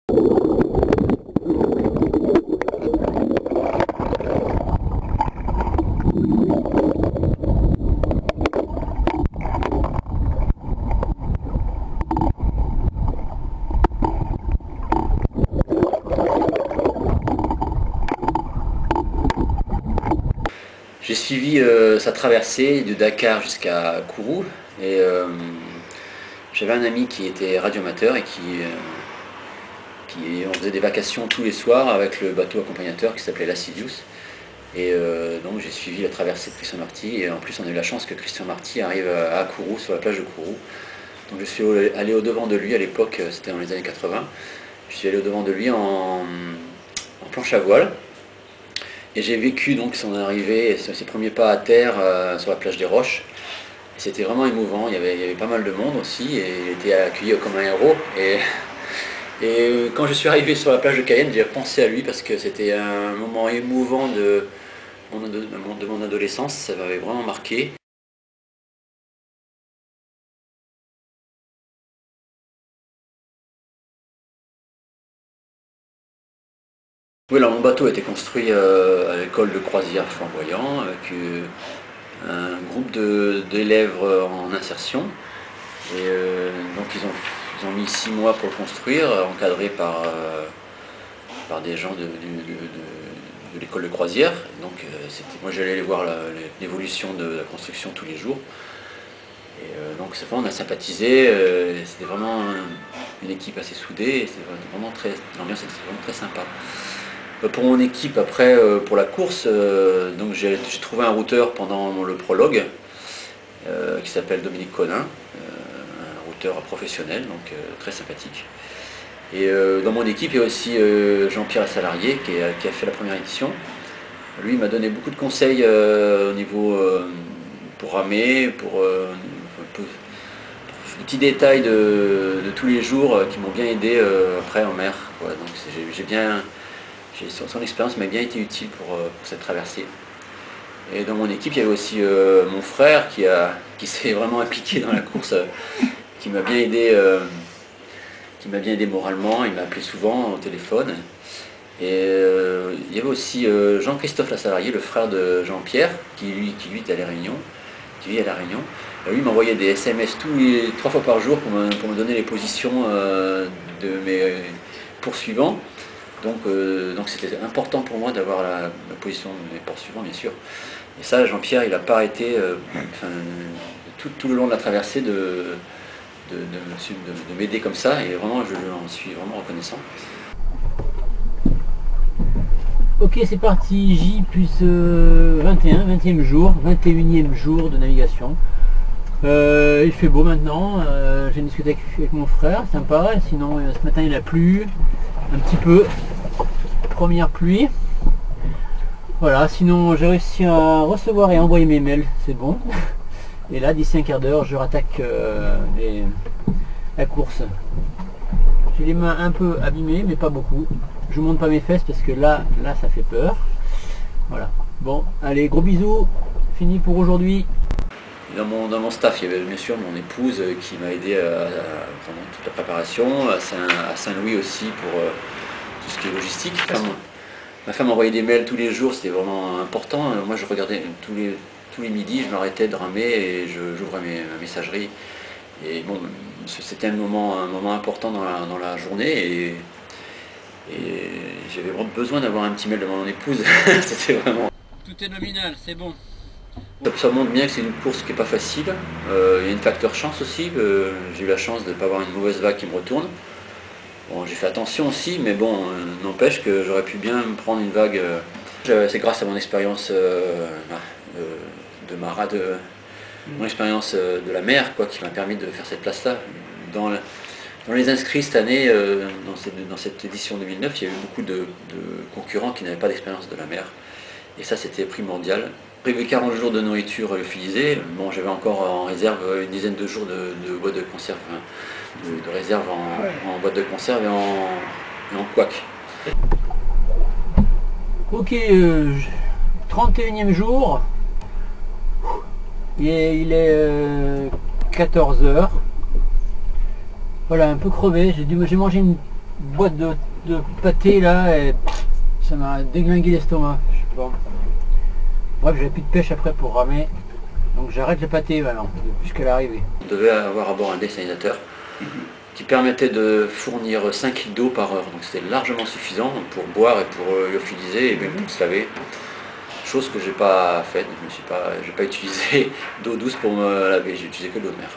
J'ai suivi sa traversée de Dakar jusqu'à Kourou et j'avais un ami qui était radioamateur et on faisait des vacations tous les soirs avec le bateau accompagnateur qui s'appelait l'Assidius. Et donc j'ai suivi la traversée de Christian Marty et en plus on a eu la chance que Christian Marty arrive à Kourou, sur la plage de Kourou. Donc je suis allé au-devant de lui à l'époque, c'était dans les années 80. Je suis allé au-devant de lui en planche à voile. Et j'ai vécu donc son arrivée et ses premiers pas à terre sur la plage des Roches. C'était vraiment émouvant, il y avait pas mal de monde aussi et il était accueilli comme un héros. Et quand je suis arrivé sur la plage de Cayenne, j'ai pensé à lui parce que c'était un moment émouvant de mon adolescence, ça m'avait vraiment marqué. Oui, alors mon bateau a été construit à l'école de croisière Flamboyant avec un groupe d'élèves en insertion. Et donc ils ont mis 6 mois pour le construire, encadré par des gens de l'école de croisière. Donc moi j'allais aller voir l'évolution de la construction tous les jours. Et donc c'est vrai, on a sympathisé, c'était vraiment une équipe assez soudée, et l'ambiance était vraiment très sympa. Pour mon équipe, après, pour la course, donc j'ai trouvé un routeur pendant le prologue, qui s'appelle Dominique Conin, un routeur professionnel, donc très sympathique. Et dans mon équipe, il y a aussi Jean-Pierre Salarié, qui a fait la première édition. Lui, il m'a donné beaucoup de conseils au niveau pour ramer, pour des petits détails de tous les jours qui m'ont bien aidé après en mer. Quoi. Donc son expérience m'a bien été utile pour cette traversée. Et dans mon équipe, il y avait aussi mon frère qui s'est vraiment impliqué dans la course, qui m'a bien aidé moralement. Il m'a appelé souvent au téléphone. Et il y avait aussi Jean-Christophe Lassalarié, le frère de Jean-Pierre, qui lui est à La Réunion, qui vit à La Réunion. Lui m'envoyait des SMS 3 fois par jour pour me donner les positions de mes poursuivants. Donc c'était important pour moi d'avoir la position de mes poursuivants, bien sûr. Et ça, Jean-Pierre, il n'a pas arrêté tout le long de la traversée de m'aider comme ça. Et vraiment, je en suis vraiment reconnaissant. Ok, c'est parti, J plus 20e jour, 21e jour de navigation. Il fait beau maintenant, j'ai discuté avec mon frère, sympa, sinon ce matin il a plu, un petit peu, première pluie. Voilà, sinon j'ai réussi à recevoir et envoyer mes mails, c'est bon. Et là, d'ici un quart d'heure, je rattaque la course. J'ai les mains un peu abîmées, mais pas beaucoup. Je monte pas mes fesses parce que là ça fait peur. Voilà. Bon, allez, gros bisous. Fini pour aujourd'hui. Dans mon staff, il y avait bien sûr mon épouse qui m'a aidé pendant toute la préparation, à Saint-Louis aussi pour tout ce qui est logistique. Ma femme envoyait des mails tous les jours, c'était vraiment important. Moi je regardais tous les midis, je m'arrêtais de ramer et j'ouvrais ma messagerie. Et bon, c'était un moment important dans la journée et j'avais vraiment besoin d'avoir un petit mail de mon épouse. C'était vraiment... Tout est nominal, c'est bon. Ça montre bien que c'est une course qui n'est pas facile. Il y a une facteur chance aussi. J'ai eu la chance de ne pas avoir une mauvaise vague qui me retourne. Bon, j'ai fait attention aussi, mais bon, n'empêche que j'aurais pu bien me prendre une vague. C'est grâce à mon expérience de marin, mon expérience de la mer, quoi, qui m'a permis de faire cette place-là. Dans les inscrits cette année, dans cette édition 2009, il y a eu beaucoup de concurrents qui n'avaient pas d'expérience de la mer. Et ça, c'était primordial. Prévu 40 jours de nourriture lyophilisée. Bon, j'avais encore en réserve une dizaine de jours de boîtes de conserve, de réserve en boîte de conserve et en couac. Ok, 31e jour. Il est 14 h. Voilà, un peu crevé. J'ai mangé une boîte de pâté là, et ça m'a déglingué l'estomac. Bon. Bref, j'avais plus de pêche après pour ramer, donc j'arrête le pâté maintenant, puisqu'elle est arrivée. On devait avoir à bord un dessalinateur qui permettait de fournir 5 litres d'eau par heure, donc c'était largement suffisant pour boire et pour lyophilisé et même pour se laver. Chose que j'ai pas faite, j'ai pas utilisé d'eau douce pour me laver, j'ai utilisé que de l'eau de mer.